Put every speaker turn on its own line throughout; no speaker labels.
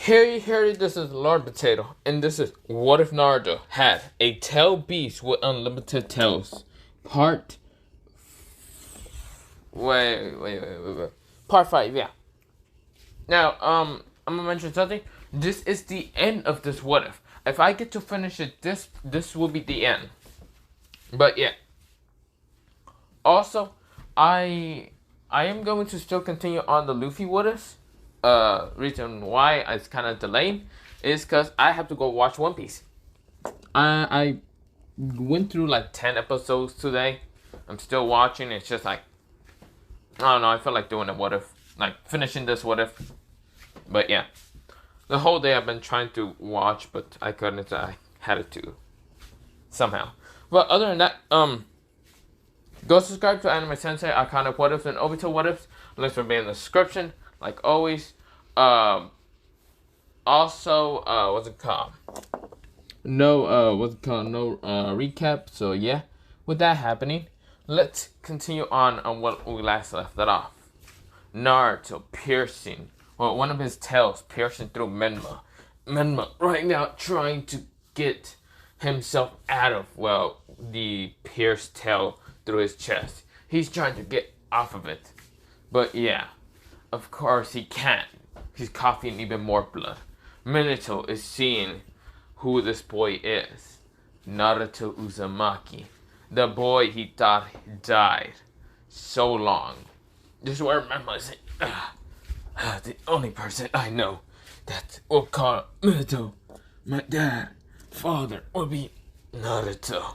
Here, this is Lord Potato, and this is What If Naruto Had a Tail Beast with Unlimited Tails? Part. Wait. Part 5, yeah. Now, I'm gonna mention something. This is the end of this What If. If I get to finish it, this will be the end. But yeah. Also, I am going to still continue on the Luffy What Ifs. Reason why it's kind of delayed is because I have to go watch One Piece. I went through like 10 episodes today. I'm still watching. It's just like, I don't know. I feel like doing a What If, like finishing this What If. But yeah, the whole day I've been trying to watch, but I couldn't. I had to somehow. But other than that, go subscribe to Anime Sensei, Iconic What Ifs, and Obito What Ifs. Links will be in the description, like always. Also, what's it called? No recap. So yeah, with that happening, let's continue on what we last left it off. Naruto piercing, well, one of his tails piercing through Menma. Menma right now trying to get himself out of, well, the pierced tail through his chest. He's trying to get off of it. But yeah, of course he can't. He's coughing even more blood. Minato is seeing who this boy is. Naruto Uzumaki. The boy he thought died so long. This is where Menma is the only person I know that will call Minato my dad, father, will be Naruto.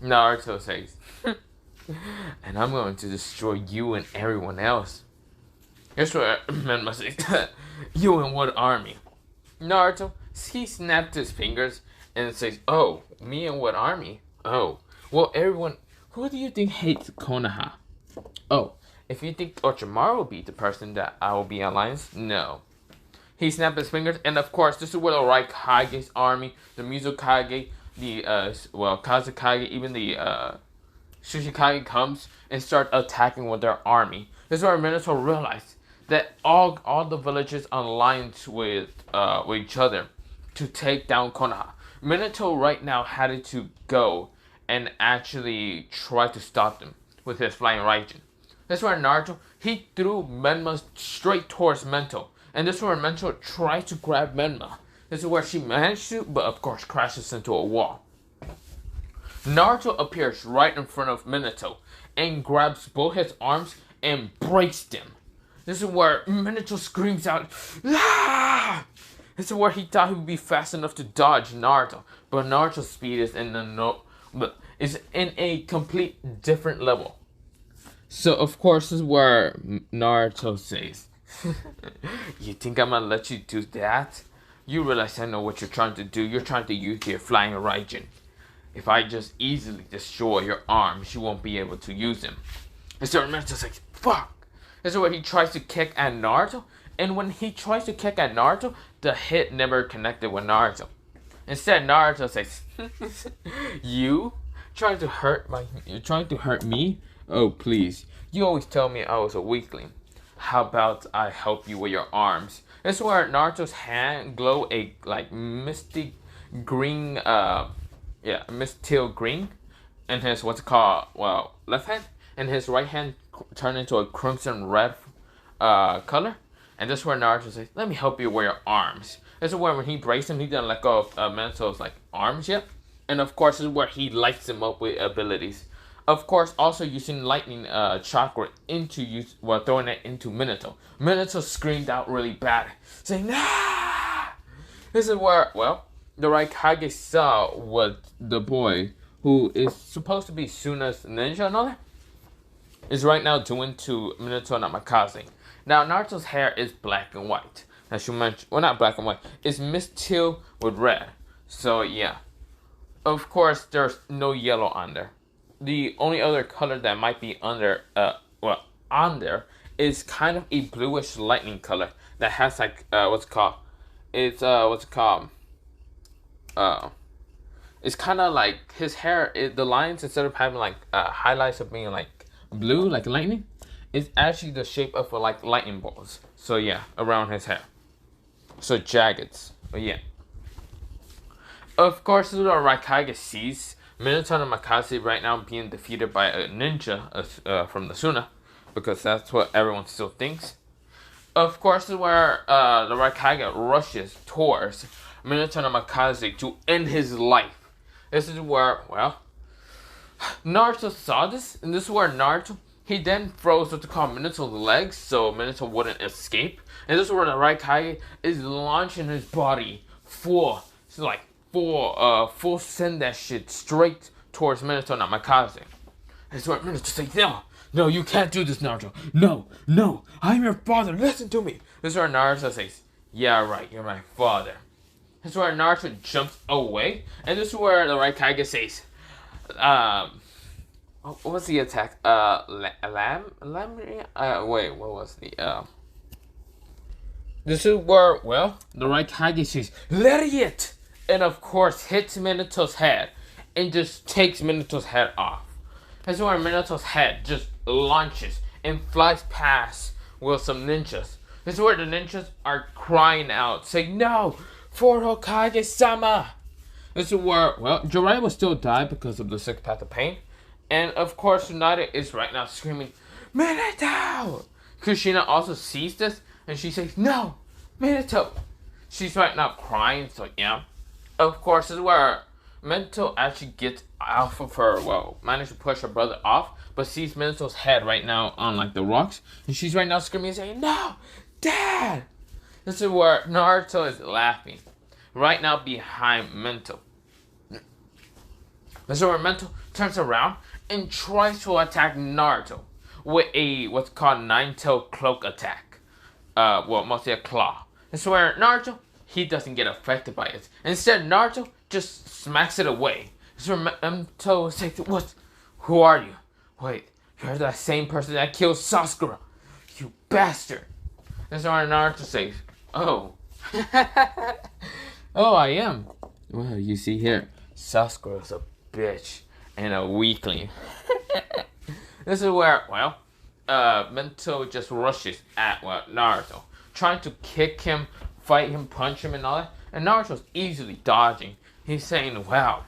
Naruto says, and I'm going to destroy you and everyone else. Here's what Menma says. You and what army? Naruto, he snapped his fingers and says, oh, me and what army? Oh, well, everyone, who do you think hates Konoha? Oh, if you think Orochimaru will be the person that I will be in alliance, no. He snapped his fingers, and of course, this is where the Raikage's army, the Mizukage, the, Kazekage, even the, Shishikage comes and start attacking with their army. This is where Minato realized that all the villages alliance with each other to take down Konoha. Minato right now had to go and actually try to stop them with his flying Raijin. This is where Naruto, he threw Menma straight towards Mento. And this is where Mento tried to grab Menma. This is where she managed to, but of course crashes into a wall. Naruto appears right in front of Minato and grabs both his arms and breaks them. This is where Minato screams out, ah! This is where he thought he would be fast enough to dodge Naruto, but Naruto's speed is in a complete different level. So of course this is where Naruto says, you think I'm gonna let you do that? You realize I know what you're trying to do. You're trying to use your flying Raijin. If I just easily destroy your arms, you won't be able to use them. And so Naruto's like, fuck. This is where he tries to kick at Naruto. And when he tries to kick at Naruto, the hit never connected with Naruto. Instead, Naruto says, you trying to hurt me? Oh, please. You always tell me I was a weakling. How about I help you with your arms? This is where Naruto's hand glow a like misty green, misty green, and his left hand, and his right hand turned into a crimson red color. And this is where Naruto says, "Let me help you with your arms." This is where when he breaks him, he doesn't let go of Mento's like arms yet. And of course, this is where he lights him up with abilities. Of course, also using lightning chakra throwing it into Minato. Minato screamed out really bad, saying, "Ah!" This is where, the Raikage saw what the boy, who is supposed to be Suna's ninja and all that, is right now doing to Minato Namikaze. Now, Naruto's hair is black and white. As you mentioned, well, not black and white. It's mixed teal with red. So, yeah. Of course, there's no yellow on there. The only other color that might be on there is kind of a bluish lightning color that has like it's kind of like his hair. The lines, instead of having like highlights of being like blue, like lightning, it's actually the shape of like lightning bolts. So yeah, around his hair. So jaggeds. But yeah. Of course, the Raikage sees Minato and Makaze right now being defeated by a ninja from the Suna, because that's what everyone still thinks. Of course, is where the Raikage rushes towards Minato and Makaze to end his life. This is where, well, Naruto saw this, and this is where Naruto, he then throws what they call Minato's legs, so Minato wouldn't escape. And this is where the Raikage is launching his body full send that shit straight towards Minato and Makaze. And so Minato says, no, you can't do this, Naruto. No, I'm your father, listen to me. This is where Naruto says, yeah, right, you're my father. This is where Naruto jumps away, and this is where the Raikage says, what was the attack? Wait, what was the, This is where, well, the Raikage says, Lariat! And of course hits Minato's head, and just takes Minato's head off. This is where Minato's head just launches and flies past with some ninjas. This is where the ninjas are crying out, saying, no, for Hokage-sama! This is where, well, Jiraiya will still die because of the sixth path of pain. And of course, Tsunade is right now screaming, Minato! Kushina also sees this, and she says, no, Minato! She's right now crying, so yeah. Of course, this is where Minato actually gets off of her, well, managed to push her brother off, but sees Minato's head right now on, like, the rocks. And she's right now screaming and saying, no, Dad! This is where Naruto is laughing. Right now behind Minato. This is where Minato turns around and tries to attack Naruto with a what's called nine-tailed cloak attack. Well, mostly a claw. This is where Naruto, he doesn't get affected by it. Instead, Naruto just smacks it away. This is where Minato says, what? Who are you? Wait, you're that same person that killed Sasuke. You bastard. This is where Naruto says, oh. Oh, I am. Well, you see here, Sasuke is a bitch and a weakling. This is where, well, Minato just rushes at Naruto, trying to kick him, fight him, punch him, and all that. And Naruto's easily dodging. He's saying, wow,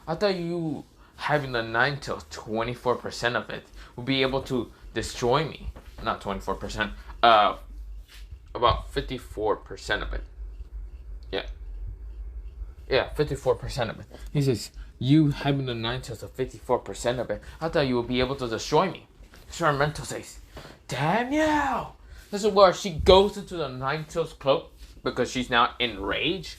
I thought you having the 9 tails, 24% of it, would be able to destroy me. Not 24%, about 54% of it. Yeah, 54% of it. He says, you having the 9 tails of 54% of it, I thought you would be able to destroy me. So Minato says, damn you! This is where she goes into the 9 tails cloak because she's now enraged.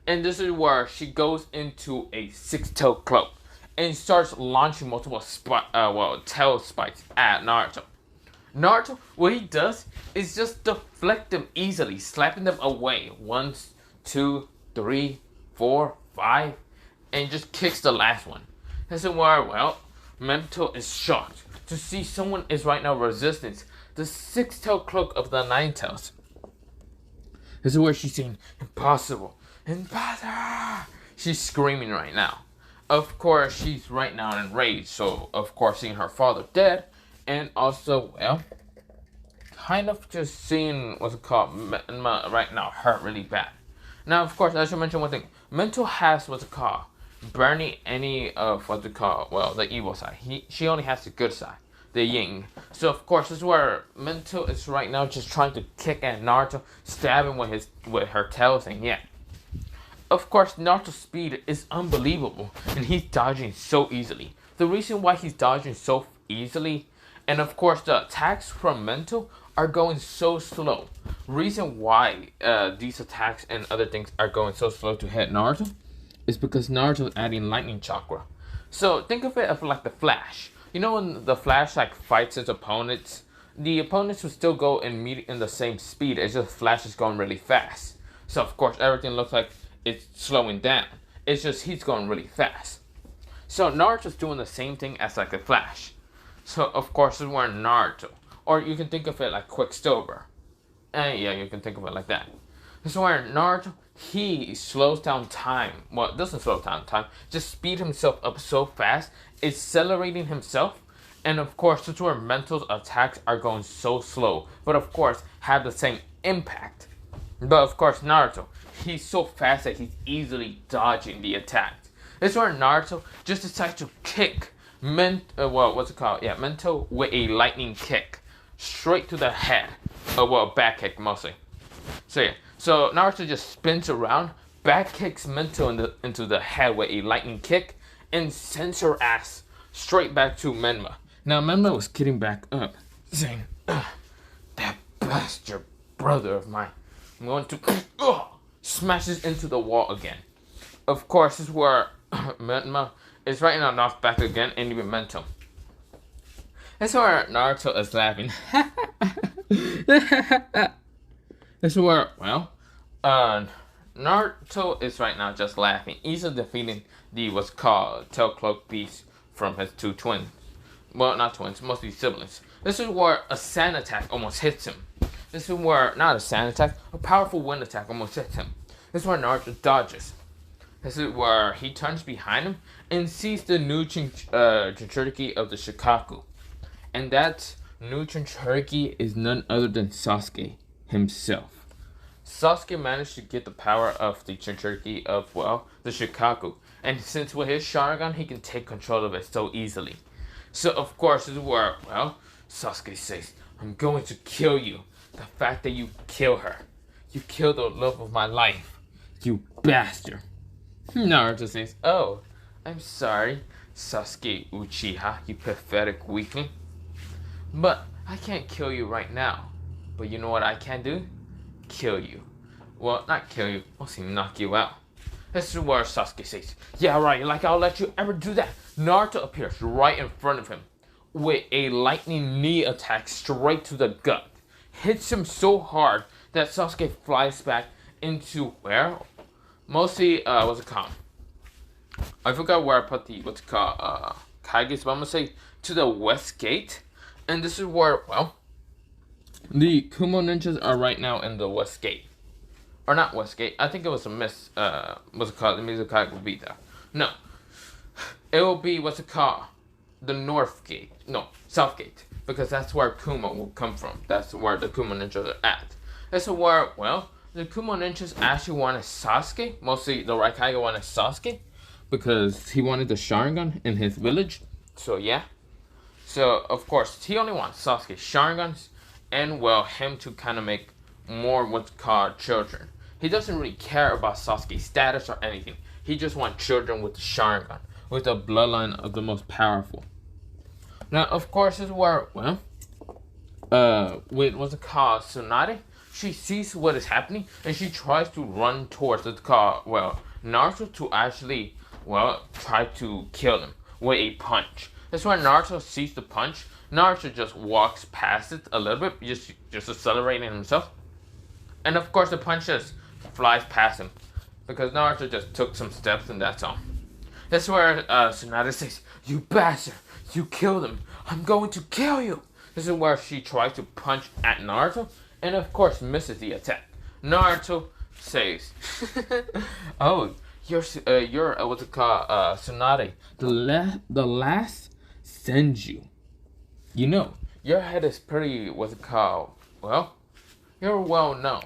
And this is where she goes into a 6-tailed cloak and starts launching multiple tail spikes at Naruto. Naruto, what he does is just deflect them easily, slapping them away. 1, 2, 3, 4, 5, and just kicks the last one. This is where, well, Minato is shocked to see someone is right now resisting the 6-tailed cloak of the 9 tails. This is where she's saying, impossible, impossible. She's screaming right now. Of course, she's right now enraged. So, of course, seeing her father dead, and also, well, kind of just seeing what's it called right now hurt really bad. Now, of course, I should mention one thing. Minato has what's it called burning any of what's it called, well, the evil side. She only has the good side, the yin. So, of course, this is where Minato is right now just trying to kick at Naruto, stabbing with her tail, saying, yeah. Of course, Naruto's speed is unbelievable, and he's dodging so easily. The reason why he's dodging so easily, and of course, the attacks from Minato are going so slow. Reason why these attacks and other things are going so slow to hit Naruto is because Naruto is adding lightning chakra. So think of it as like the Flash. You know when the Flash like fights his opponents, the opponents will still go in the same speed. It's just Flash is going really fast. So of course everything looks like it's slowing down. It's just he's going really fast. So Naruto's doing the same thing as like the Flash. So of course this is where Naruto, or you can think of it like Quicksilver. And yeah, you can think of it like that. This is where Naruto, he slows down time. Well, doesn't slow down time, just speed himself up so fast, accelerating himself. And of course, this is where Mental's attacks are going so slow, but of course, have the same impact. But of course, Naruto, he's so fast that he's easily dodging the attacks. This is where Naruto just decides to kick what's it called? Yeah, Mento with a lightning kick straight to the head. Back kick mostly. So Naruto just spins around, back kicks Mento into the head with a lightning kick, and sends her ass straight back to Menma. Now Menma was getting back up, saying, "That bastard brother of mine, I'm going to smashes into the wall again." Of course, this is where Menma is right now knocked back again, and even Mento. That's where Naruto is laughing. This is where, Naruto is right now just laughing, easily defeating the what's called Tail Cloak Beast from his two twins. Well, not twins, mostly siblings. This is where a sand attack almost hits him. This is where, not a sand attack, a powerful wind attack almost hits him. This is where Naruto dodges. This is where he turns behind him and sees the new Jinchuriki of the Shikaku. And that new Jinchuriki is none other than Sasuke himself. Sasuke managed to get the power of the Jinchuriki of, the Shikaku. And since with his Sharingan, he can take control of it so easily. So, of course, this is where, Sasuke says, "I'm going to kill you. The fact that you kill her. You killed the love of my life. You bastard." Naruto says, "Oh, I'm sorry, Sasuke Uchiha, you pathetic weakling. But I can't kill you right now. But you know what I can do? Kill you. Well, not kill you, mostly knock you out." This is where Sasuke says, "Yeah, right, like I'll let you ever do that." Naruto appears right in front of him with a lightning knee attack straight to the gut. Hits him so hard that Sasuke flies back into where? Mostly, what's it called? I forgot where I put the, Kaiges, but I'm gonna say to the west gate. And this is where, the Kumo ninjas are right now in the west gate. Or not west gate, I think it was a the Mizukage will be there. No. It will be, the north gate. No, south gate. Because that's where Kumo will come from. That's where the Kumo ninjas are at. This is where, the Kumo ninjas actually wanted Sasuke. Mostly the Raikage wanted Sasuke. Because he wanted the Sharingan in his village. So, yeah. So, of course, he only wants Sasuke Sharingans. And, him to kind of make more what's called children. He doesn't really care about Sasuke's status or anything. He just wants children with the Sharingan. With the bloodline of the most powerful. Now, of course, this is where, with what's it called, Tsunade, she sees what is happening, and she tries to run towards what's called, Naruto to actually, try to kill him with a punch. That's why Naruto sees the punch. Naruto just walks past it a little bit, just accelerating himself. And of course, the punch just flies past him. Because Naruto just took some steps, and that's all. That's where Tsunade says, "You bastard, you killed him. I'm going to kill you." This is where she tries to punch at Naruto, and of course misses the attack. Naruto says, "Oh, you're what's it called, Tsunade, the last Senju. You know, your head is pretty, what's it called, you're well known,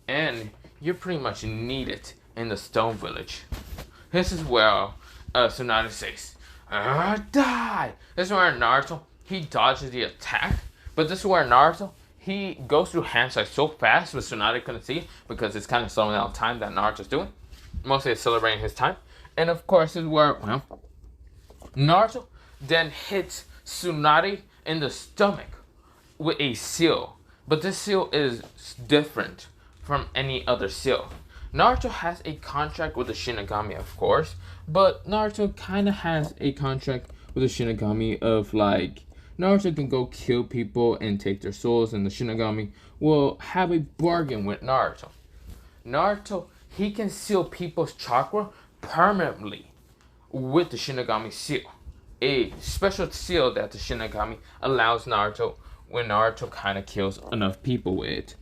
and you're pretty much needed in the Stone Village." This is where Tsunade says, "Die!" This is where Naruto, he dodges the attack. But this is where Naruto, he goes through hand size so fast, but Tsunade couldn't see because it's kind of slowing down time that Naruto's doing. Mostly accelerating his time. And of course, this is where, Naruto then hits Tsunade in the stomach with a seal. But this seal is different from any other seal. Naruto has a contract with the Shinigami, of course, but Naruto kind of has a contract with the Shinigami of, Naruto can go kill people and take their souls, and the Shinigami will have a bargain with Naruto. Naruto, he can seal people's chakra permanently with the Shinigami seal. A special seal that the Shinigami allows Naruto when Naruto kind of kills enough people with it.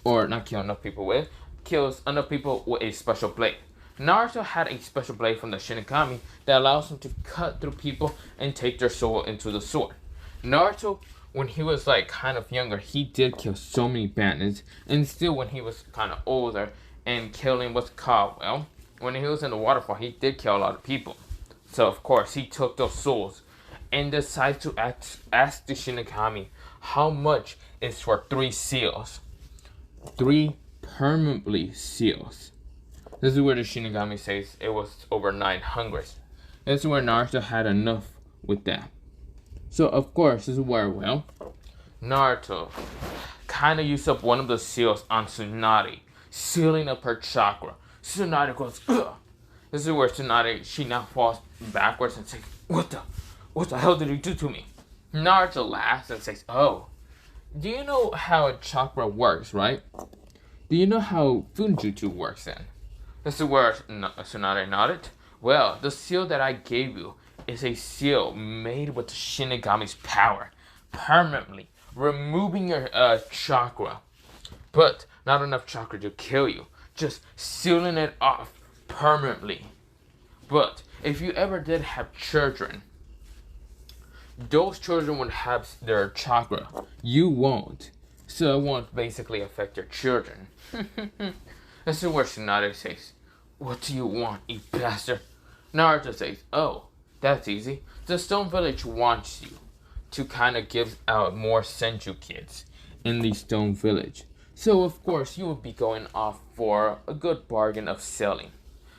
Or not kill enough people with it. Kills enough people with a special blade. Naruto had a special blade from the Shinigami that allows him to cut through people and take their soul into the sword. Naruto when he was like kind of younger, he did kill so many bandits, and still when he was kind of older and killing what's called, well, when he was in the waterfall, he did kill a lot of people. So of course he took those souls and decided to ask the Shinigami how much is for 3 seals, 3 permanently seals. This is where the Shinigami says it was over 900. This is where Naruto had enough with that. So of course, this is where, well, Naruto kind of used up one of the seals on Tsunade, sealing up her chakra. Tsunade goes, ugh. This is where Tsunade, she now falls backwards and says, what the hell did you do to me? Naruto laughs and says, oh, do you know how a chakra works, right? Do you know how Funjutsu works then? This is where Tsunade nodded. Well, the seal that I gave you is a seal made with the Shinigami's power, permanently removing your chakra, but not enough chakra to kill you, just sealing it off permanently. But if you ever did have children, those children would have their chakra. You won't. So it won't basically affect your children. This is where Tsunade says, what do you want, you bastard? Naruto says, oh, that's easy. The Stone Village wants you to kind of give out more Senju kids in the Stone Village. So, of course, you will be going off for a good bargain of selling.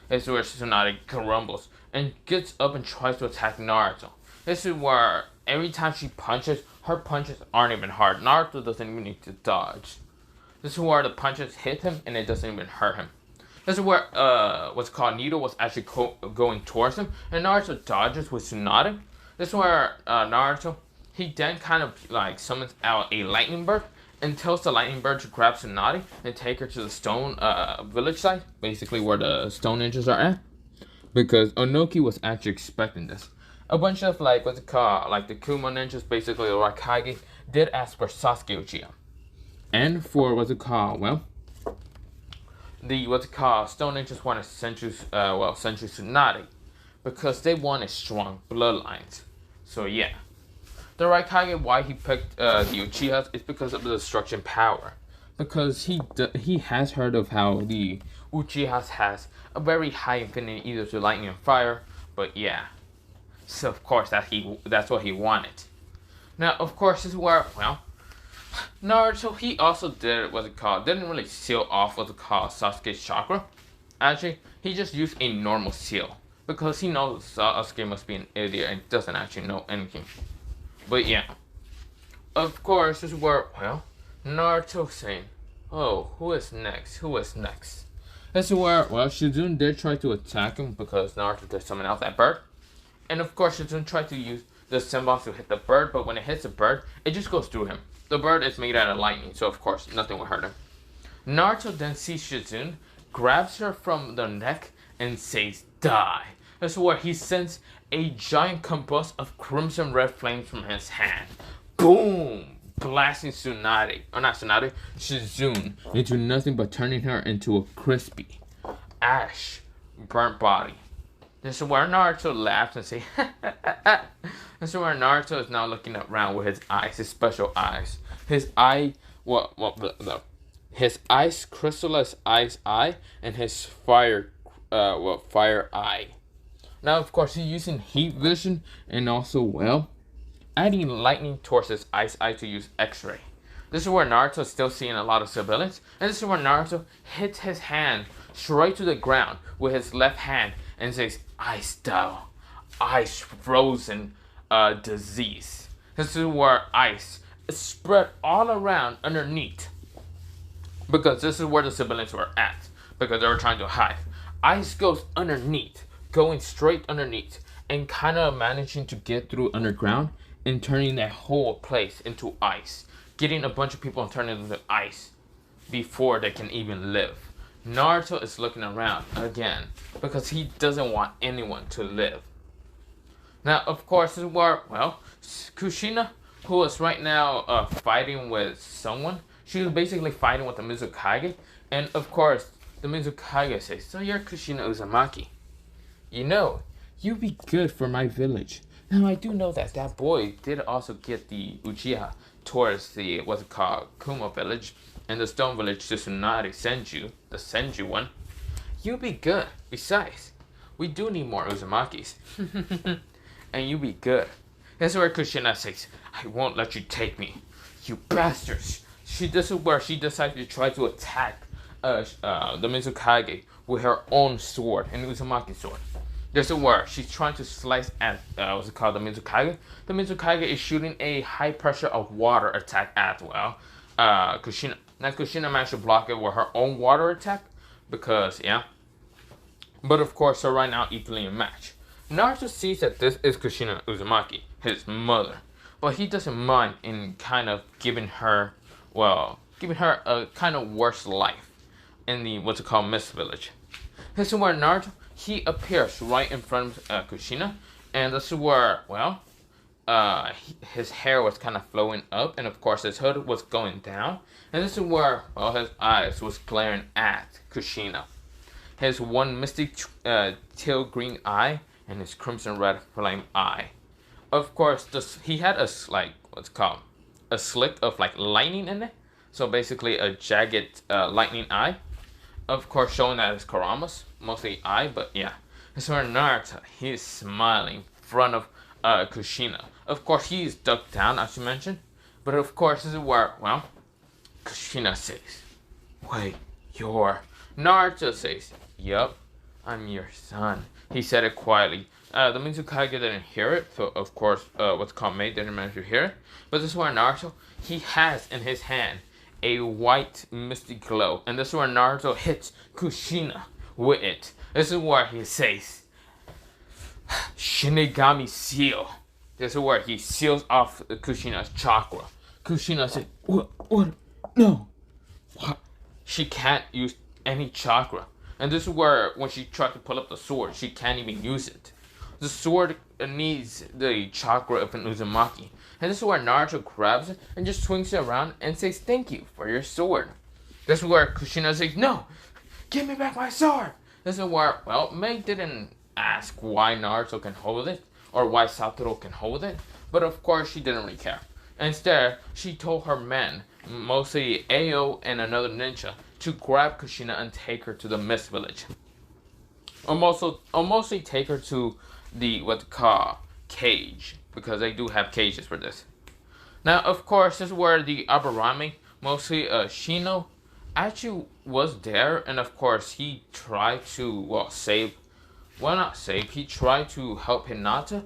This is where Tsunade grumbles and gets up and tries to attack Naruto. This is where every time she punches, her punches aren't even hard. Naruto doesn't even need to dodge. This is where the punches hit him and it doesn't even hurt him. This is where what's called Nito was actually going towards him, and Naruto dodges with Tsunade. This is where Naruto, he then kind of like summons out a lightning bird and tells the lightning bird to grab Tsunade and take her to the stone village side, basically where the stone ninjas are at, because Onoki was actually expecting this. A bunch of like what's it called, like the Kuma ninjas, basically the Raikage, did ask for Sasuke Uchiha, and for what's it called, well, the what's it called, Stone Ninjas wanted Senju Tsunade because they wanted strong bloodlines. So yeah, the Raikage, why he picked the Uchihas is because of the destruction power. Because he has heard of how the Uchihas has a very high affinity either to lightning and fire. But yeah, so of course that's what he wanted. Now of course this is where, well, Naruto, he also didn't really seal off what's called Sasuke's chakra. Actually, he just used a normal seal because he knows Sasuke must be an idiot and doesn't actually know anything. But yeah, of course, this is where, well, Naruto saying, oh, who is next? This is where, well, Shizune did try to attack him because Naruto did summon out that bird. And of course, Shizune tried to use the Senbon to hit the bird, but when it hits the bird, it just goes through him. The bird is made out of lightning, so of course, nothing will hurt him. Naruto then sees Shizune, grabs her from the neck, and says, die. This is where he sends a giant combust of crimson red flames from his hand. Boom! Blasting Shizune into nothing but turning her into a crispy, ash, burnt body. This is where Naruto laughs and says, this is where Naruto is now looking around with his eyes, his special eyes. His ice crystallized ice eye and his fire eye. Now, of course, he's using heat vision and also, well, adding lightning towards his ice eye to use X-ray. This is where Naruto is still seeing a lot of civilians, and this is where Naruto hits his hand straight to the ground with his left hand and says, ice style, ice frozen disease. This is where ice is spread all around underneath, because this is where the civilians were at, because they were trying to hide. Ice goes underneath, going straight underneath, and kind of managing to get through underground and turning that whole place into ice, getting a bunch of people and turning into ice before they can even live. Naruto is looking around again because he doesn't want anyone to live. Now, of course, this is where, well, Kushina, who is right now fighting with someone, she was basically fighting with the Mizukage, and of course, the Mizukage says, so you're Kushina Uzumaki. You know, you'd be good for my village. Now I do know that that boy did also get the Uchiha towards the what's it called Kuma village and the Stone village to Tsunade Senju, the Senju one. You be good. Besides, we do need more Uzumakis. And you be good. That's where Kushina says, I won't let you take me. You bastards. This is where she decides to try to attack the Mizukage with her own sword, an Uzumaki sword. This is where she's trying to slice at, what's it called, the Mizukage. The Mizukage is shooting a high pressure of water attack as well. Kushina. Now Kushina managed to block it with her own water attack because, yeah. But of course, they're right now equally in match. Naruto sees that this is Kushina Uzumaki, his mother, but he doesn't mind in kind of giving her a kind of worse life in the what's it called Mist Village. This is where Naruto he appears right in front of Kushina, and this is where his hair was kind of flowing up, and of course his hood was going down, and this is where his eyes was glaring at Kushina. His one misty teal green eye and his crimson red flame eye. Of course, he had a a slick of like lightning in it. So basically a jagged lightning eye. Of course, showing that it's Karamas, mostly eye, but yeah. This where Naruto, he's smiling in front of Kushina. Of course, he's ducked down, as you mentioned. But of course, this is where, Kushina says, wait, you're... Naruto says, yup, I'm your son. He said it quietly. The Mizukage didn't hear it, so of course, what's called Mate didn't manage to hear it. But this is where Naruto, he has in his hand a white misty glow. And this is where Naruto hits Kushina with it. This is where he says, Shinigami seal. This is where he seals off Kushina's chakra. Kushina said, what? No. What? She can't use any chakra. And this is where, when she tried to pull up the sword, she can't even use it. The sword needs the chakra of an Uzumaki. And this is where Naruto grabs it and just swings it around and says, thank you for your sword. This is where Kushina says, no, give me back my sword. This is where, Mei didn't ask why Naruto can hold it or why Satoru can hold it. But of course, she didn't really care. Instead, she told her men, mostly Ao and another ninja, to grab Kushina and take her to the Mist Village. Or mostly take her to the cage, because they do have cages for this. Now, of course, this is where the Aburame, mostly Shino, actually was there, and of course he tried to he tried to help Hinata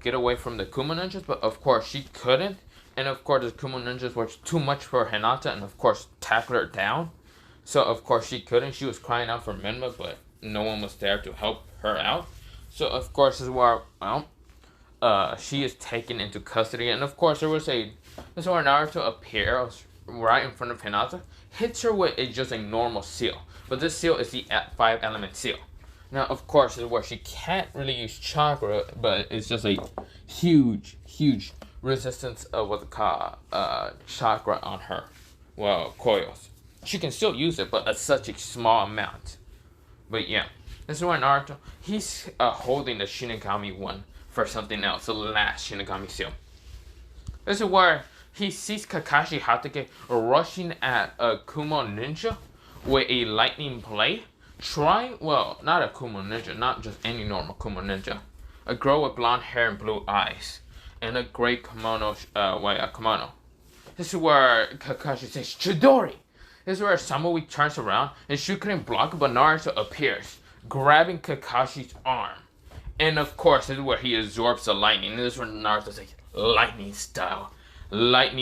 get away from the Kuma ninjas, but of course she couldn't. And of course, the Kuma ninjas were too much for Hinata, and of course, tackled her down. So of course she couldn't. She was crying out for Menma, but no one was there to help her out. So of course, this is where she is taken into custody, and of course this is where Naruto appears right in front of Hinata, hits her with just a normal seal, but this seal is the 5-element seal. Now, of course, this is where she can't really use chakra, but it's just a huge resistance of chakra on her. Coils. She can still use it, but at such a small amount. But yeah, this is where Naruto, he's holding the Shinigami one for something else, the last Shinigami seal. This is where he sees Kakashi Hatake rushing at a Kumo ninja with a lightning blade. Not a Kumo ninja, not just any normal Kumo ninja. A girl with blonde hair and blue eyes. And a gray kimono. This is where Kakashi says, Chidori! This is where Samui turns around and she couldn't block, but Naruto appears, grabbing Kakashi's arm. And of course, this is where he absorbs the lightning. And this is where Naruto says, lightning style. Not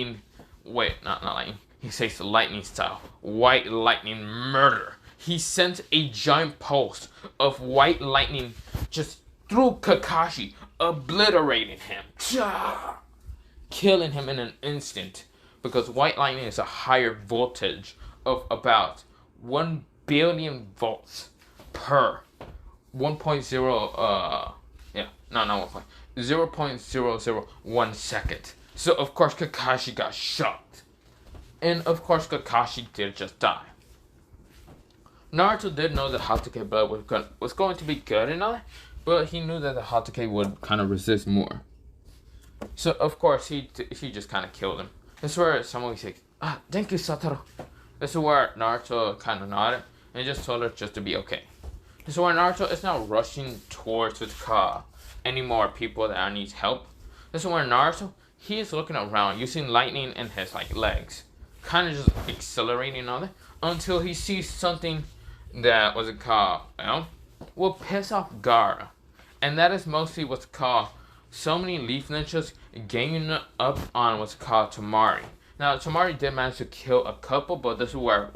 lightning. He says lightning style. White lightning murder. He sends a giant pulse of white lightning just through Kakashi, obliterating him. Killing him in an instant. Because white lightning is a higher voltage of about 1 billion volts per 0.001 second. So of course Kakashi got shocked. And of course Kakashi did just die. Naruto did know that Hatake blood was going to be good and all that, but he knew that the Hotake would kind of resist more. So of course he just kind of killed him. This is where someone says, "Ah, thank you, Satoru." This is where Naruto kind of nodded and just told her just to be okay. This is where Naruto is now rushing towards the car. Any more people that needs help? This is where Naruto he is looking around using lightning in his legs, kind of just accelerating on it until he sees something that was called will piss off Gaara, and that is mostly what's called so many leaf ninjas ganging up on what's called Tamari. Now Tamari did manage to kill a couple, but this is where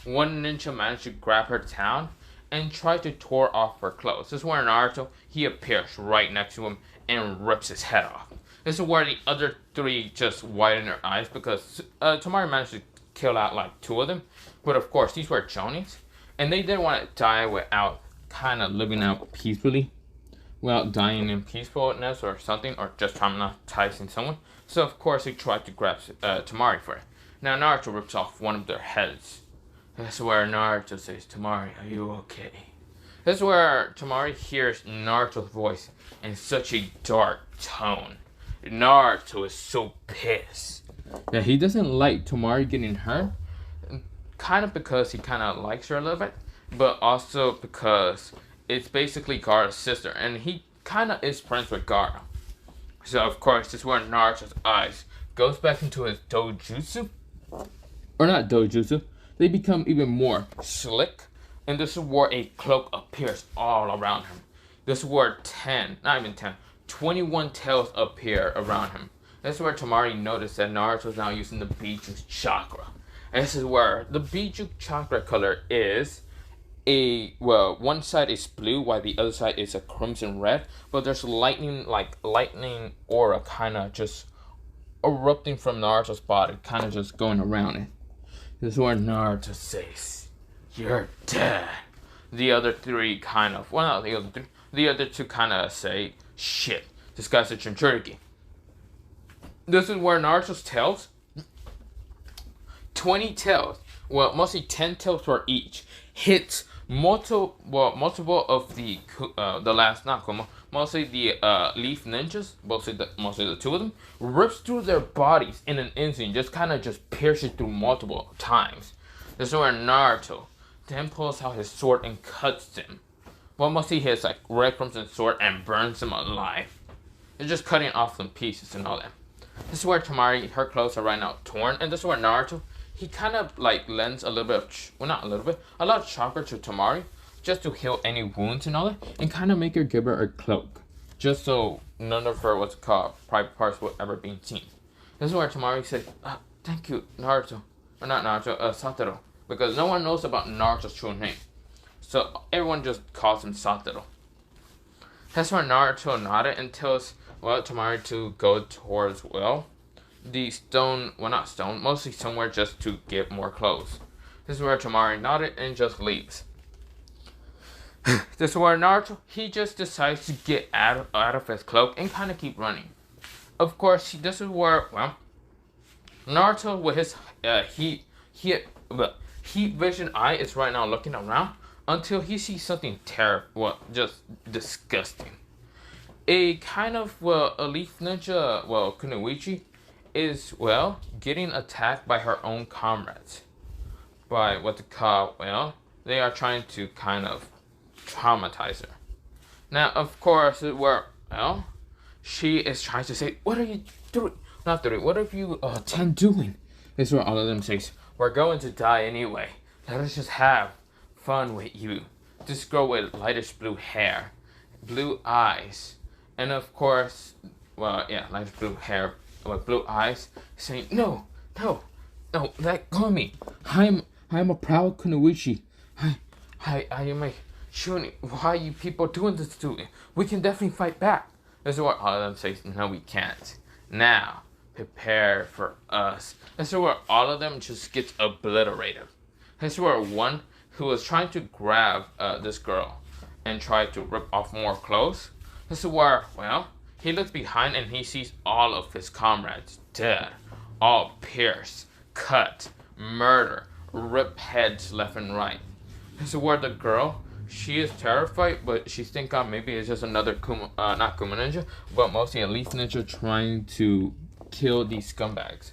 one ninja managed to grab her down and try to tear off her clothes. This is where Naruto he appears right next to him and rips his head off. This is where the other three just widen their eyes because Tamari managed to kill out two of them, but of course these were Jonis, and they didn't want to die without kind of living out peacefully, without dying in peacefulness or something, or just traumatizing someone. So of course they tried to grab Tamari for it. Now Naruto rips off one of their heads. That's where Naruto says, "Tamari, are you okay?" This is where Tamari hears Naruto's voice in such a dark tone. Naruto is so pissed. Yeah, he doesn't like Tamari getting hurt, kind of because he kind of likes her a little bit, but also because it's basically Gaara's sister, and he kind of is friends with Gaara. So of course, this is where Naruto's eyes goes back into his dojutsu, or not dojutsu. They become even more slick, and this is where a cloak appears all around him. This is where 21 tails appear around him. This is where Tamari noticed that Naruto is now using the Bijuu chakra. And this is where the Bijuu chakra color is one side is blue while the other side is a crimson red, but there's lightning aura kind of just erupting from Naruto's body, kind of just going around it. This is where Naruto says, "You're dead." The other three kind of, well, not the other three, the other two kind of say, "Shit, this guy's a Jinchuriki." This is where Naruto's tails, 20 tails, well, mostly 10 tails for each, hits multiple of the last Nakuma, mostly the leaf ninjas, mostly the two of them, rips through their bodies in an instant, just kind of just pierces through multiple times. This is where Naruto then pulls out his sword and cuts them. Well, mostly his red crimson sword and burns them alive. It's just cutting off some pieces and all that. This is where Tamari, her clothes are right now torn, and this is where Naruto, he kind of lends a little bit of, well, not a little bit, a lot of chakra to Tamari, just to heal any wounds and all that, and kind of make her give her a cloak, just so none of her what's called private parts will ever be seen. This is where Tamari says, "Thank you, Naruto," or not Naruto, Satoru, because no one knows about Naruto's true name, so everyone just calls him Satoru. That's where Naruto nodded and tells Tamari to go towards the stone, well, not stone, mostly somewhere just to get more clothes. This is where Tamari nodded and just leaves. This is where Naruto, he just decides to get out of his cloak and kind of keep running. Of course, this is where, Naruto with his heat vision eye is right now looking around until he sees something terrible, just disgusting. A kind of, a leaf ninja, Kunoichi, is, getting attacked by her own comrades. By what they call, they are trying to kind of traumatize her. Now, of course, she is trying to say, "What are you doing? Not doing, what are you 10 doing?" This is where all of them say, "We're going to die anyway. Let us just have fun with you." This girl with lightish blue hair, blue eyes, and of course, lightish blue hair with blue eyes, saying, No, let go of me. I'm a proud Kunoichi. I am a Shuni. Why are you people doing this to me? We can definitely fight back. This is what all of them say, "No, we can't. Now, prepare for us." This is where all of them just gets obliterated. This is where one who was trying to grab this girl and try to rip off more clothes. This is where, he looks behind and he sees all of his comrades dead, all pierced, cut, murder, rip heads left and right. This is where the girl, she is terrified, but she's thinking maybe it's just another not Kuma ninja, but mostly a leaf ninja trying to kill these scumbags.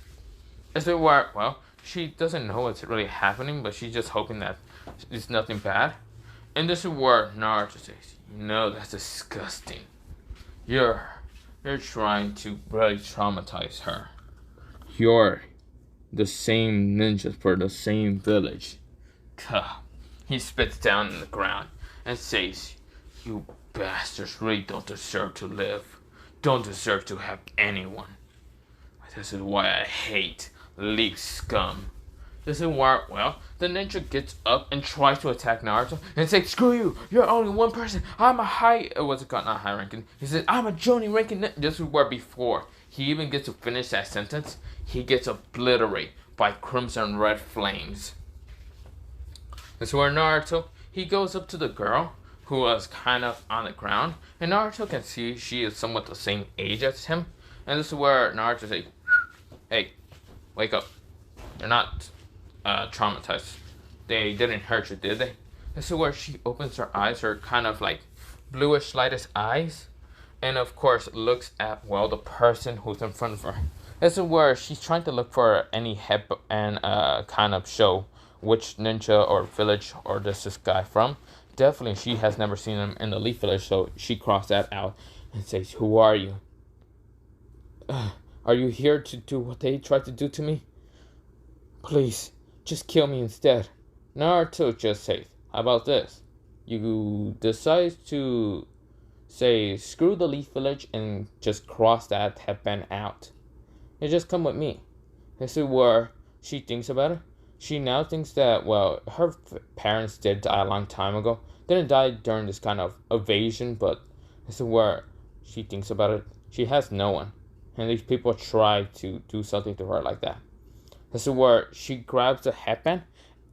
As it were, well, she doesn't know what's really happening, but she's just hoping that it's nothing bad. And this is where Naruto says, that's disgusting. You're trying to really traumatize her. You're the same ninjas for the same village. He spits down on the ground and says, you bastards really don't deserve to live. Don't deserve to have anyone. This is why I hate leaf scum. This is why, well, the ninja gets up and tries to attack Naruto and says, screw you, you're only one person. I'm a not high ranking. He says, I'm a Johnny ranking ninja. This is where before he even gets to finish that sentence, he gets obliterated by crimson red flames. This is where Naruto, he goes up to the girl who was kind of on the ground, and Naruto can see she is somewhat the same age as him. And this is where Naruto says, hey, wake up. You're not traumatized. They didn't hurt you, did they? This is where she opens her eyes, her kind of like bluish lightest eyes, and of course looks at, well, the person who's in front of her. This is where she's trying to look for any hip and kind of show which ninja or village or this guy from. Definitely she has never seen him in the Leaf Village, so she crossed that out and says, who are you? Are you here to do what they tried to do to me? Please, just kill me instead. Naruto just says, how about this? You decide to say, screw the Leaf Village and just cross that headband out. And just come with me. This is where she thinks about it. She now thinks that, well, her parents did die a long time ago. Didn't die during this kind of invasion, but this is where she thinks about it. She has no one. And these people try to do something to her like that. This is where she grabs the headband,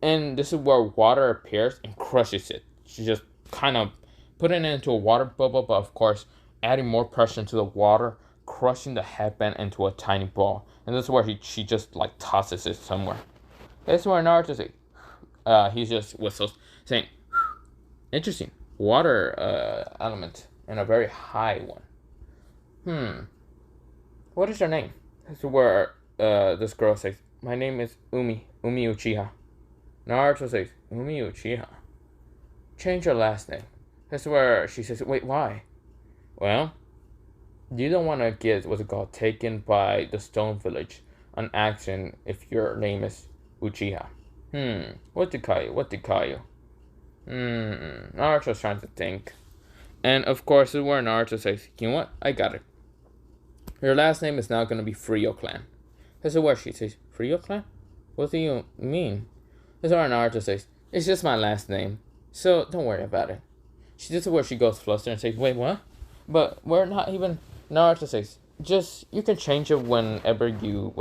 and this is where water appears and crushes it. She just kind of putting it into a water bubble, but of course, adding more pressure into the water, crushing the headband into a tiny ball. And this is where she just like tosses it somewhere. This is where Naruto says, he just whistles, saying, interesting, water element, and a very high one. What is your name? This is where this girl says, my name is Umi Uchiha. Naruto says, Umi Uchiha? Change your last name. This is where she says, wait, why? Well, you don't want to get, taken by the Stone Village on accident if your name is Uchiha. What to call you? Naruto's trying to think. And of course, this is where Naruto says, you know what? I got it. Your last name is now going to be Frio Clan. This is where she says, Frio Clan? What do you mean? This is where Naruto says, it's just my last name, so don't worry about it. This is where she goes flustered and says, wait, what? But we're not even... Naruto says, just, you can change it whenever you,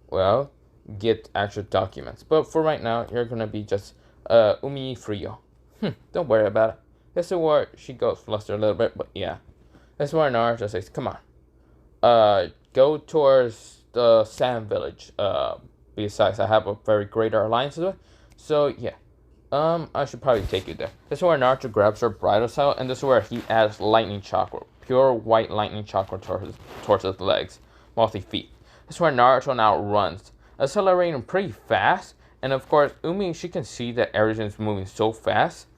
well, get actual documents. But for right now, you're going to be just Umi Frio. Don't worry about it. This is where she goes flustered a little bit, but yeah. This is where Naruto says, come on. Go towards the Sand Village. Besides, I have a very greater alliance with it. So, yeah. I should probably take you there. This is where Naruto grabs her bridal saddle, and this is where he adds lightning chakra. Pure white lightning chakra towards his legs, mostly feet. This is where Naruto now runs, accelerating pretty fast. And of course, Umi, she can see that everything's moving so fast.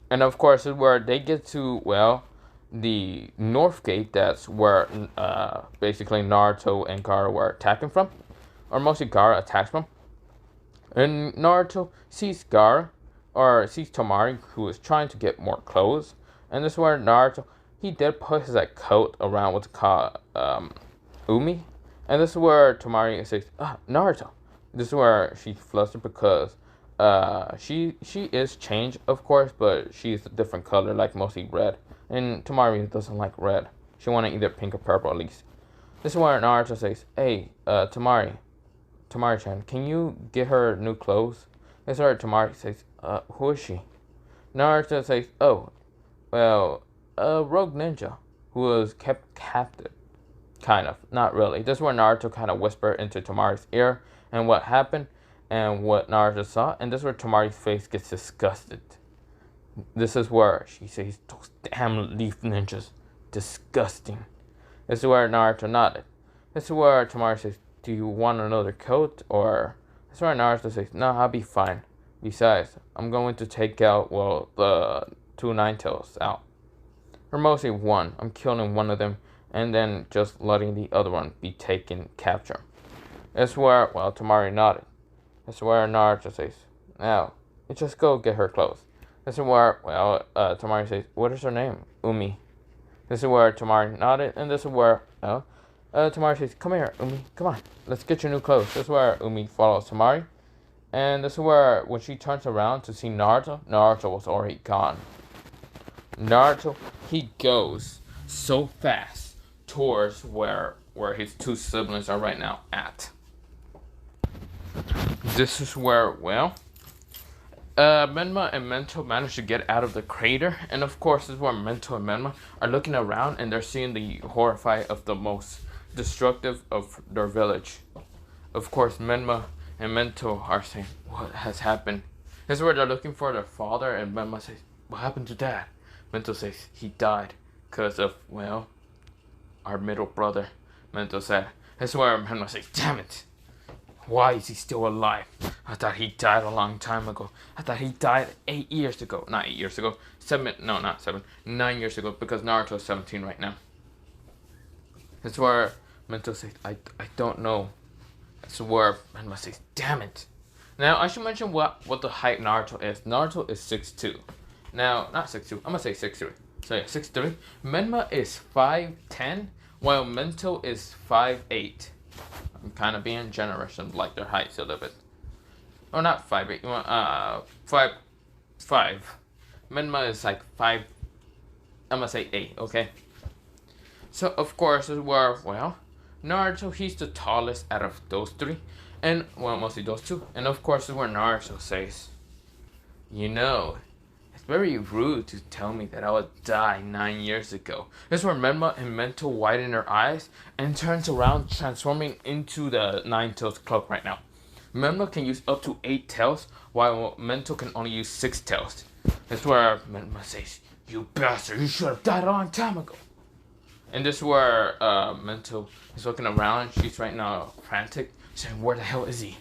And of course, this is where they get to, well, the North Gate. That's where basically Naruto and Gaara were attacking from. Or mostly Gaara attacks from. And Naruto sees Gaara, or sees Temari, who is trying to get more clothes. And this is where Naruto, he did put his coat around what's called Umi. And this is where Temari says, Naruto. This is where she's flustered because she is changed, of course, but she's a different color, like mostly red. And Temari doesn't like red. She wanted either pink or purple at least. This is where Naruto says, hey, Temari-chan, can you get her new clothes? This is where Temari says, who is she? Naruto says, oh, well, a rogue ninja who was kept captive. Kind of, not really. This is where Naruto kind of whispered into Temari's ear and what happened and what Naruto saw. And this is where Temari's face gets disgusted. This is where she says, those damn leaf ninjas. Disgusting. This is where Naruto nodded. This is where Tamari says, do you want another coat? Or this is where Naruto says, no, I'll be fine. Besides, I'm going to take out, well, the 2 9-tails out. Or mostly one. I'm killing one of them and then just letting the other one be taken capture. That's where, well, Tamari nodded. That's where Naruto says, now, just go get her clothes. This is where, well, Tamari says, what is her name? Umi. This is where Tamari nodded, and this is where, well, Tamari says, come here, Umi, come on, let's get your new clothes. This is where Umi follows Tamari, and this is where, when she turns around to see Naruto, Naruto was already gone. Naruto, he goes so fast towards where his 2 siblings are right now at. This is where, well, Menma and Mento manage to get out of the crater, and of course this is where Mento and Menma are looking around and they're seeing the horrify of the most destructive of their village. Of course Menma and Mento are saying, what has happened? This is where they're looking for their father, and Menma says, what happened to Dad? Mento says, he died because of, well, our middle brother. Mento said. This is where Menma says, damn it! Why is he still alive? I thought he died a long time ago. I thought he died 8 years ago. Not 8 years ago. 9 years ago, because Naruto is 17 right now. That's where Mento says, I don't know. That's where Menma says, damn it. Now, I should mention what the height Naruto is. Naruto is 6'2". Now, not 6'2", I'm gonna say 6'3". So yeah, 6'3". Menma is 5'10", while Mento is 5'8". I'm kind of being generous and like their heights a little bit. Oh, not 5'8". 5'5". Menma is like 5. I'm gonna say 8. Okay. So of course, well, Naruto, he's the tallest out of those 3, and well, mostly those 2. And of course, this is where Naruto says, you know, it's very rude to tell me that I would die 9 years ago. This is where Menma and Mento widen their eyes and turns around, transforming into the 9-tails cloak right now. Menma can use up to 8 tails, while Mento can only use 6 tails. That's where Menma says, you bastard, you should have died a long time ago. And this is where Mento is looking around. She's right now frantic, saying, where the hell is he?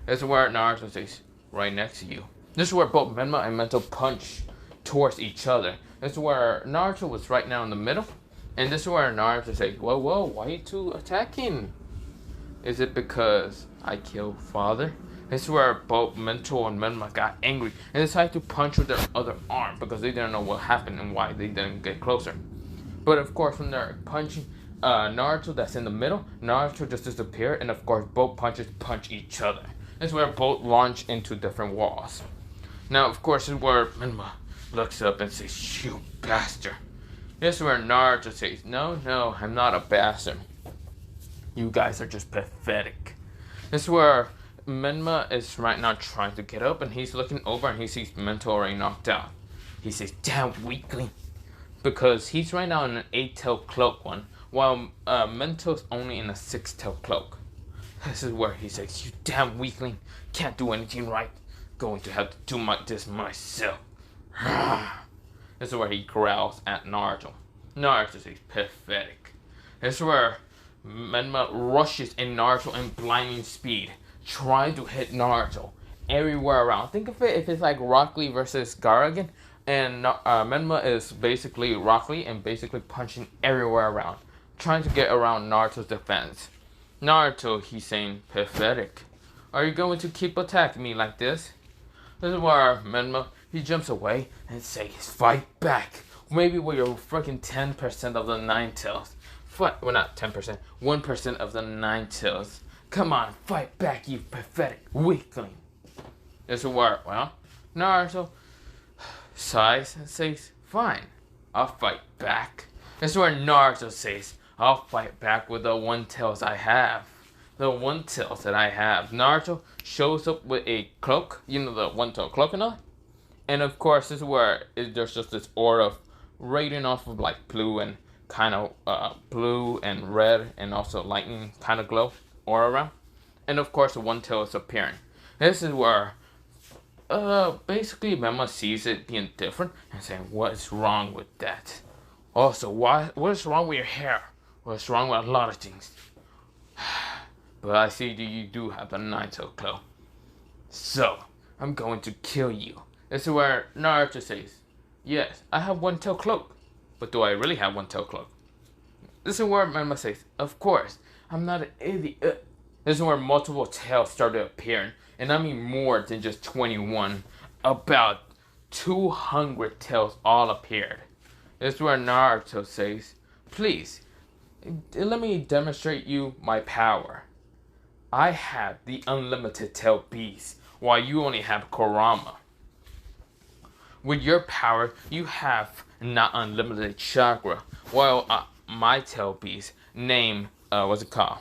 This is where Naruto says, right next to you. This is where both Menma and Mento punch towards each other. This is where Naruto was right now in the middle. And this is where Naruto says, whoa, why are you 2 attacking? Is it because I killed father? This is where both Mento and Menma got angry and decided to punch with their other arm because they didn't know what happened and why they didn't get closer. But of course, when they're punching Naruto that's in the middle, Naruto just disappeared, and of course both punches punch each other. This is where both launch into different walls. Now, of course, this is where Menma looks up and says, you bastard. This is where Naruto says, no, I'm not a bastard. You guys are just pathetic. This is where Menma is right now trying to get up, and he's looking over and he sees Mento already knocked out. He says, damn weakling. Because he's right now in an 8-tail cloak one, while Mento's only in a 6-tail cloak. This is where he says, you damn weakling, can't do anything right. Going to have to do this myself. This is where he growls at Naruto. Naruto says, pathetic. This is where Menma rushes in Naruto in blinding speed, trying to hit Naruto everywhere around. Think of it if it's like Rock Lee versus Garrigan, and Menma is basically Rock Lee and basically punching everywhere around, trying to get around Naruto's defense. Naruto, he's saying, pathetic. Are you going to keep attacking me like this? This is where Menma, he jumps away and says, fight back. Maybe with your freaking 10% of the 9-tails. Well, not 10%, 1% of the 9-tails. Come on, fight back, you pathetic weakling. This is where, well, Naruto sighs and says, fine, I'll fight back. This is where Naruto says, I'll fight back with the 1-tails I have. The 1-tails that I have. Naruto shows up with a cloak, you know, the 1-tail cloak and all. And of course, this is where there's just this aura of radiating off of like blue and kind of blue and red and also lightning kind of glow aura around. And of course, the 1-tail is appearing. This is where basically Mema sees it being different and saying, what is wrong with that? Also, what is wrong with your hair? What's wrong with a lot of things? But I see that you do have the Naruto cloak. So, I'm going to kill you. This is where Naruto says, yes, I have one tail cloak. But do I really have one tail cloak? This is where Mema says, of course, I'm not an idiot. This is where multiple tails started appearing. And I mean more than just 21. About 200 tails all appeared. This is where Naruto says, please, let me demonstrate you my power. I have the unlimited tail beast, while you only have Kurama. With your power, you have not unlimited chakra, while my tail beast, name, what's it called?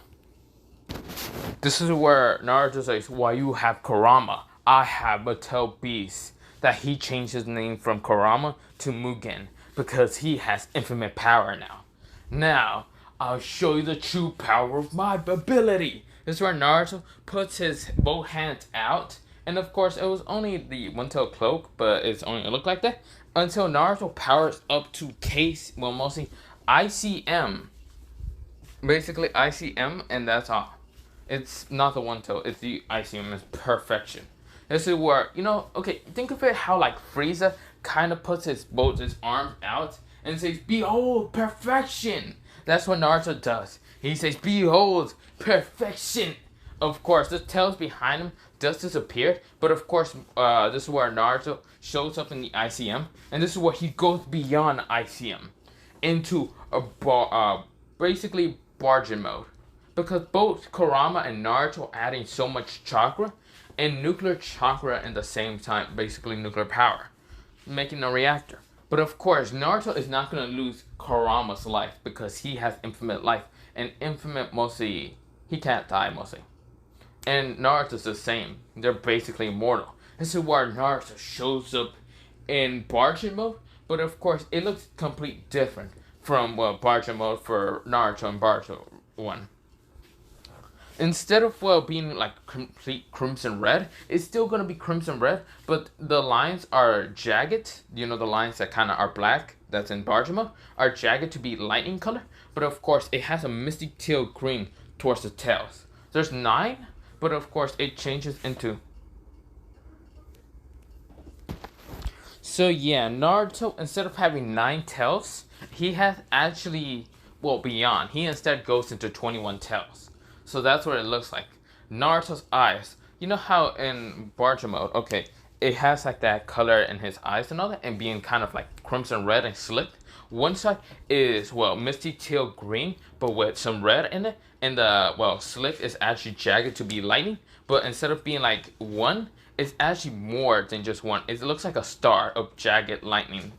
This is where Naruto says, while you have Kurama, I have a tail beast. That he changed his name from Kurama to Mugen, because he has infinite power now. Now, I'll show you the true power of my ability. This is where Naruto puts his both hands out. And of course, it was only the one-tail cloak, but it looked like that. Until Naruto powers up to mostly ICM. Basically ICM, and that's all. It's not the one-tail, it's the ICM, it's perfection. This is where, okay, think of it how like Frieza kind of puts both his arms out and says, behold, perfection. That's what Naruto does. He says, behold, perfection. Of course, the tails behind him does disappear, but of course, this is where Naruto shows up in the ICM, and this is where he goes beyond ICM into basically Bargain mode. Because both Kurama and Naruto are adding so much chakra, and nuclear chakra at the same time, basically nuclear power, making a reactor. But of course, Naruto is not going to lose Kurama's life because he has infinite life. And infinite mostly, he can't die mostly. And Naruto's the same. They're basically immortal. This is where Naruto shows up in Bargain mode. But of course, it looks completely different from Bargain mode for Naruto and Boruto 1. Instead of being like complete crimson red, it's still gonna be crimson red, but the lines are jagged. The lines that kind of are black, that's in Barjima, are jagged to be lightning color. But of course, it has a misty teal green towards the tails. There's 9, but of course, it changes into. So yeah, Naruto, instead of having 9 tails, he has actually, beyond. He instead goes into 21 tails. So that's what it looks like. Naruto's eyes. You know how in Barja mode, okay, it has like that color in his eyes and all that, and being kind of like crimson red and slicked. One side is, misty teal green, but with some red in it. And the, slick is actually jagged to be lightning. But instead of being like 1, it's actually more than just 1. It looks like a star of jagged lightning,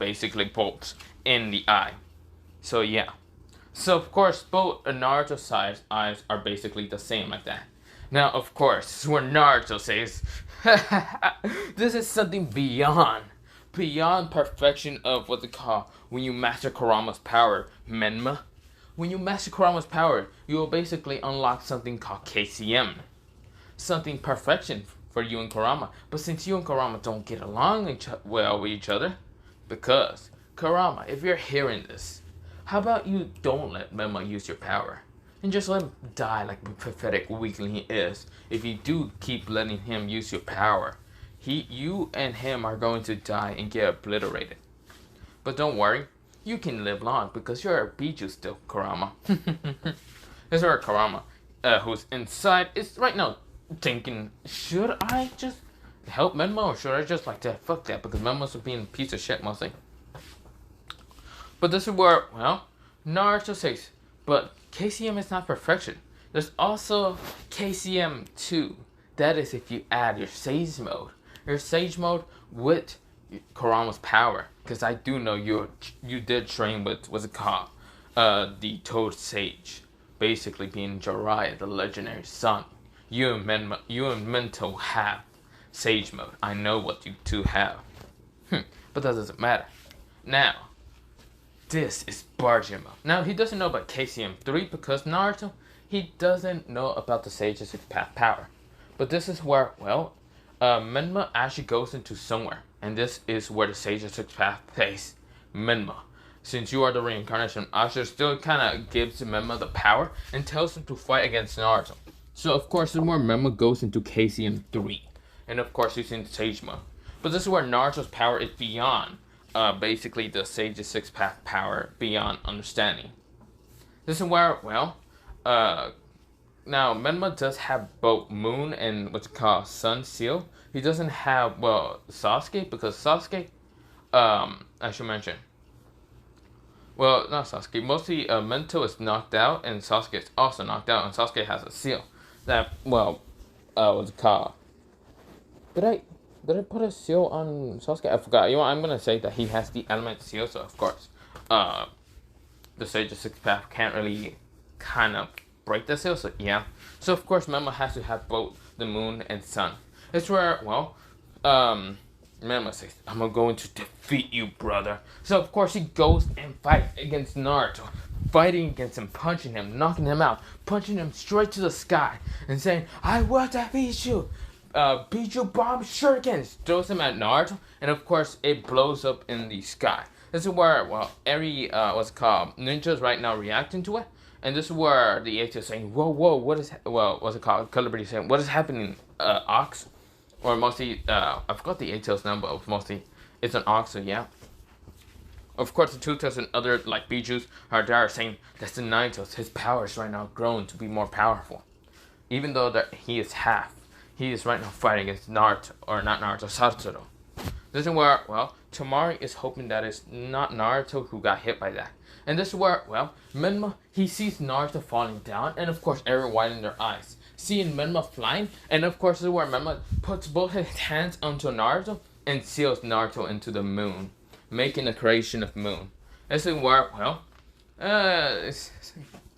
basically bolts in the eye. So yeah. So, of course, both Naruto's eyes are basically the same like that. Now, of course, this is where Naruto says, this is something beyond perfection of what they call when you master Kurama's power, Menma. When you master Kurama's power, you will basically unlock something called KCM. Something perfection for you and Kurama. But since you and Kurama don't get along well with each other, because, Kurama, if you're hearing this, how about you don't let Menma use your power? And just let him die like the pathetic weakling he is. If you do keep letting him use your power, you and him are going to die and get obliterated. But don't worry, you can live long because you're a Biju still, Kurama. This is where Kurama, who's inside, is right now thinking, should I just help Menma or should I just like that? Fuck that, because Menma's being a piece of shit mostly. But this is where, Naruto says, but KCM is not perfection. There's also KCM 2. That is if you add your Sage mode. Your Sage mode with Kurama's power. Because I do know you did train with, what's it called? The Toad Sage. Basically being Jiraiya, the legendary son. You and Mento have Sage mode. I know what you two have. But that doesn't matter. Now, this is Barjima. Now, he doesn't know about KCM 3 because Naruto, he doesn't know about the Sage's path power. But this is where, Menma actually goes into somewhere, and this is where the Sage of Six Path face Menma. Since you are the reincarnation, Asha still kind of gives Menma the power and tells him to fight against Naruto. So of course, the more Menma goes into KCM 3, and of course using Sage mode. But this is where Naruto's power is beyond, basically the Sage's Six Path power beyond understanding. This is where, well, now Menma does have both Moon and what's it called Sun Seal. He doesn't have, well, Sasuke, because Sasuke, I should mention. Well, not Sasuke. Mostly Mento is knocked out, and Sasuke is also knocked out, and Sasuke has a seal. That, well, what's it called? Did I put a seal on Sasuke? I forgot. You know, I'm gonna say that he has the element seal, so of course, the Sage of Six Path can't really kind of break the seal, so yeah. So of course, Menma has to have both the Moon and Sun. It's where, well, Menma says, I'm going to defeat you, brother. So of course he goes and fights against Naruto. Fighting against him, punching him, knocking him out, punching him straight to the sky, and saying, I will defeat you. Beat you bomb shurikens. Throws him at Naruto, and of course it blows up in the sky. This is where, well, every, what's it called, ninjas right now reacting to it. And this is where the ATO is saying, whoa, what is, well, what's it called? Celebrity saying, what is happening, Ox? Or mostly, I forgot the ATO's name, but mostly it's an Ox, so yeah. Of course, the Two Tails and other, like, Bijus are there saying, that's the Nine Tails. His power is right now grown to be more powerful. Even though that he is half, he is right now fighting against Naruto, or not Naruto, Satoru. This is where, well, Tamari is hoping that it's not Naruto who got hit by that. And this is where, well, Menma, he sees Naruto falling down, and of course everyone widening their eyes. Seeing Menma flying, and of course this is where Menma puts both his hands onto Naruto and seals Naruto into the moon, making the creation of moon. This is where, well,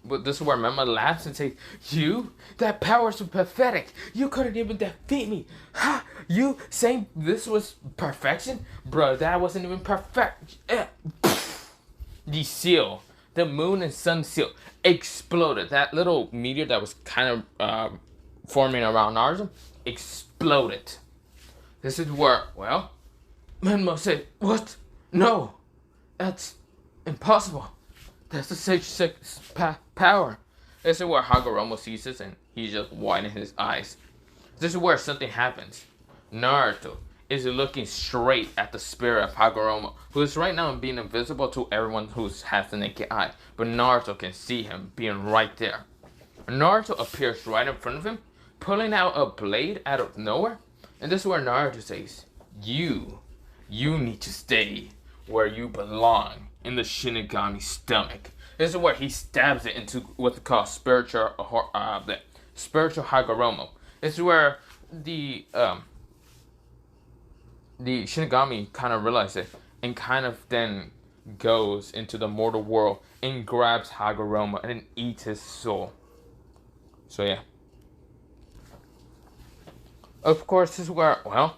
but this is where Menma laughs and says, you? That power is so pathetic. You couldn't even defeat me. Ha! You saying this was perfection? Bro, that wasn't even perfect. The seal, the Moon and Sun seal, exploded. That little meteor that was kind of forming around Naruto exploded. This is where, well, Menma said, what? No, that's impossible. That's the Sage Six power. This is where Hagoromo sees this and he's just widening his eyes. This is where something happens. Naruto is looking straight at the spirit of Hagoromo, who is right now being invisible to everyone who has the naked eye. But Naruto can see him being right there. Naruto appears right in front of him, pulling out a blade out of nowhere. And this is where Naruto says, you need to stay where you belong, in the Shinigami stomach. This is where he stabs it into what's called spiritual Hagoromo. This is where the Shinigami kind of realizes it and kind of then goes into the mortal world and grabs Hagoromo and then eats his soul. So yeah. Of course, this is where, well,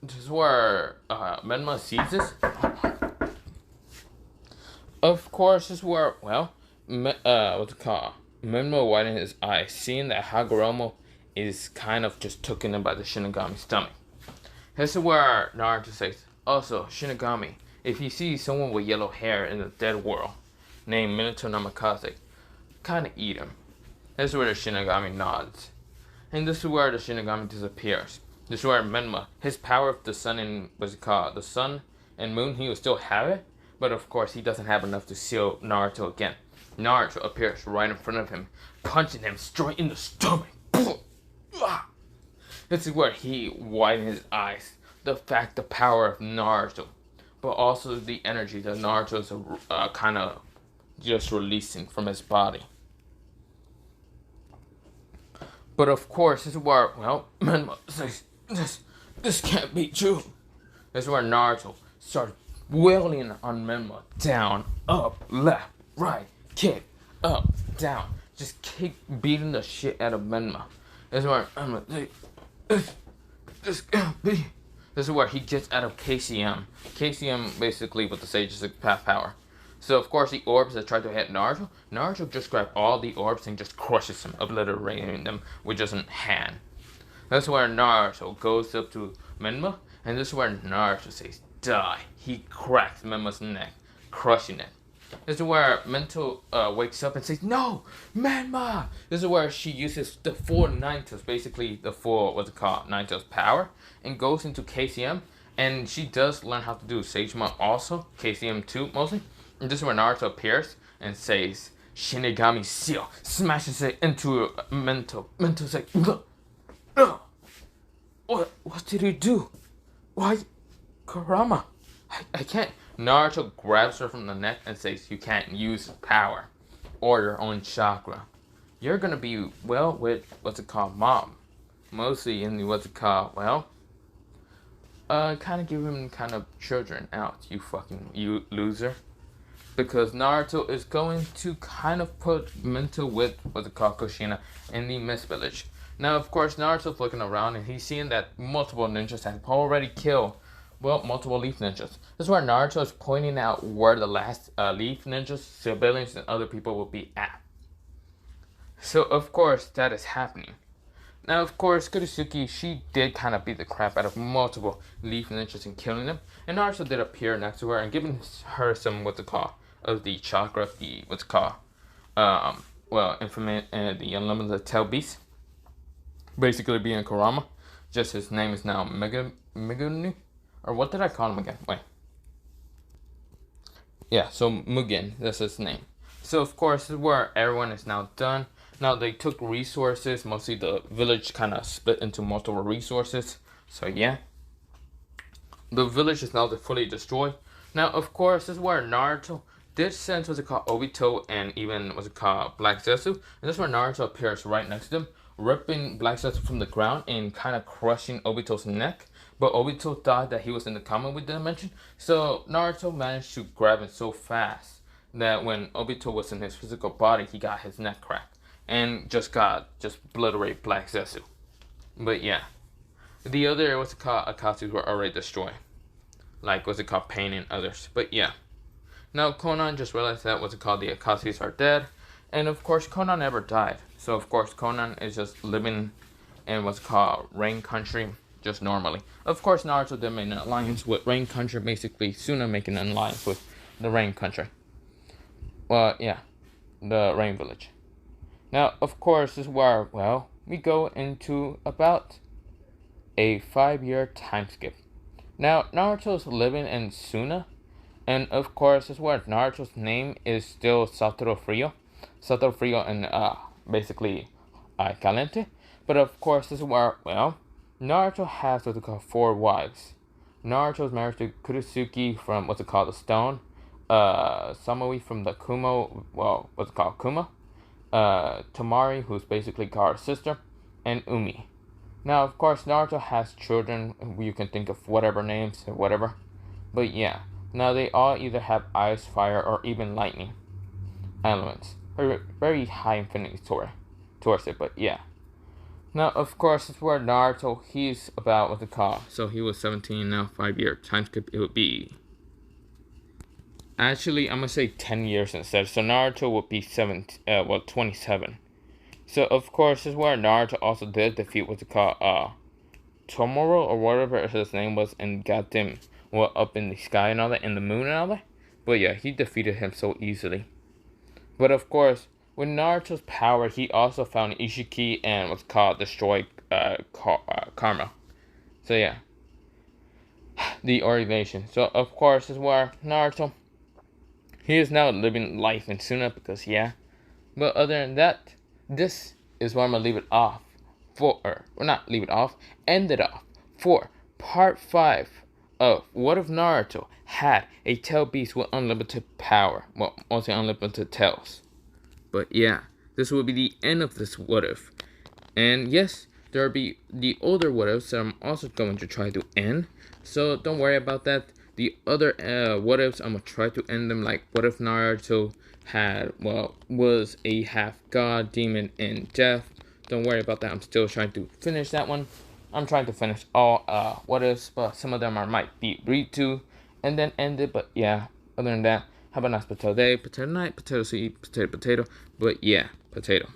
this is where Menma sees this. Of course, this is where, well, what's it called? Menma widening his eyes, seeing that Hagoromo is kind of just taken in by the Shinigami stomach. This is where Naruto says, also, Shinigami, if you see someone with yellow hair in the dead world, named Minato Namikaze, kind of eat him. This is where the Shinigami nods. And this is where the Shinigami disappears. This is where Menma, his power of the sun and, what's it called, the sun and moon, he will still have it. But of course, he doesn't have enough to seal Naruto again. Naruto appears right in front of him, punching him straight in the stomach. This is where he widens his eyes. The power of Naruto. But also the energy that Naruto is kind of just releasing from his body. But of course, this is where, well, Menma says, this can't be true. This is where Naruto starts wailing on Menma. Down, up, left, right, kick, up, down. Just keep beating the shit out of Menma. This is where Menma says, this can't be. This is where he gets out of KCM. KCM basically with the Sage Six Path power. So of course the orbs that try to hit Naruto, Naruto just grabs all the orbs and just crushes them, obliterating them with just a hand. That's where Naruto goes up to Menma, and this is where Naruto says, die. He cracks Menma's neck, crushing it. This is where Mento wakes up and says, no, Menma! This is where she uses the full Ninetales, basically the full, what's it called, Ninetales power, and goes into KCM, and she does learn how to do Sagema also, KCM 2 mostly. And this is where Naruto appears and says, Shinigami Seal, smashes it into Mento. Mento's like, ugh. What did he do? Why, Kurama? I can't. Naruto grabs her from the neck and says, you can't use power or your own chakra. You're gonna be, well, with, what's it called, mom. Mostly in the, what's it called, well, kind of give him kind of children out, you loser. Because Naruto is going to kind of put Mento with, what's it called, Kushina in the Mist Village. Now, of course, Naruto's looking around and he's seeing that multiple ninjas have already killed, well, multiple Leaf Ninjas. This is where Naruto is pointing out where the last Leaf Ninjas, civilians, and other people will be at. So, of course, that is happening. Now, of course, Kurisuki, she did kind of beat the crap out of multiple Leaf Ninjas and killing them. And Naruto did appear next to her and giving her some, what's it called, of the chakra, the, what's it called, well, infamous, the Unlimited Tail Beast. Basically being Kurama. Just his name is now Megumi. Or what did I call him again? Wait. Yeah, so Mugen, that's his name. So of course, this is where everyone is now done. Now they took resources, mostly the village kind of split into multiple resources. So yeah. The village is now fully destroyed. Now of course, this is where Naruto did send, what's it called, Obito and even, what's it called, Black Zetsu. And this is where Naruto appears right next to them, ripping Black Zetsu from the ground and kind of crushing Obito's neck. But Obito thought that he was in the comic we didn't mention. So Naruto managed to grab him so fast that when Obito was in his physical body, he got his neck cracked. And just obliterate Black Zetsu. But yeah. The other, what's it called, Akatsus were already destroyed. Like, what's it called, Pain and others. But yeah. Now Conan just realized that, what's it called, the Akatsus are dead. And of course, Conan never died. So of course, Conan is just living in what's called Rain Country, just normally. Of course, Naruto did make an alliance with Rain Country, basically Suna making an alliance with the Rain Country. Well, yeah, the Rain Village. Now, of course, this is where, well, we go into about a 5-year time skip. Now, Naruto's living in Suna, and of course, this is where Naruto's name is still Satoru Frio. Satoru Frio and, basically, Caliente. But of course, this is where, well, Naruto has what's called 4 wives. Naruto is married to Kurisuki from what's it called, the stone. Samui from the Kumo, well, what's it called, Kuma. Tamari, who's basically Gaara's sister, and Umi. Now, of course, Naruto has children. You can think of whatever names or whatever. But yeah, now they all either have ice, fire, or even lightning elements. Very high infinity towards it, but yeah. Now, of course, it's where Naruto, he's about what's it called. So he was 17, now 5-year time skip. It would be, actually, I'm gonna say 10 years instead. So Naruto would be 27. So of course, this is where Naruto also did defeat what's it called, Tomoro or whatever his name was, and got them up in the sky and all that, in the moon and all that. But yeah, he defeated him so easily. But of course, with Naruto's power, he also found Ishiki and what's called destroy Karma. So yeah, the organization. So of course, this is where Naruto, he is now living life in Suna because yeah. But other than that, this is where I'm gonna leave it off for, or not leave it off, end it off for part 5 of what if Naruto had a tail beast with unlimited power. Well, mostly unlimited tails. But yeah, this will be the end of this what if. And yes, there will be the older what ifs that I'm also going to try to end. So don't worry about that. The other what ifs, I'm going to try to end them like what if Naruto had, well, was a half god, demon, and death. Don't worry about that. I'm still trying to finish that one. I'm trying to finish all what ifs, but some of them I might be read to and then end it. But yeah, other than that, have a nice potato day, potato night, potato soup, potato. But yeah, potato.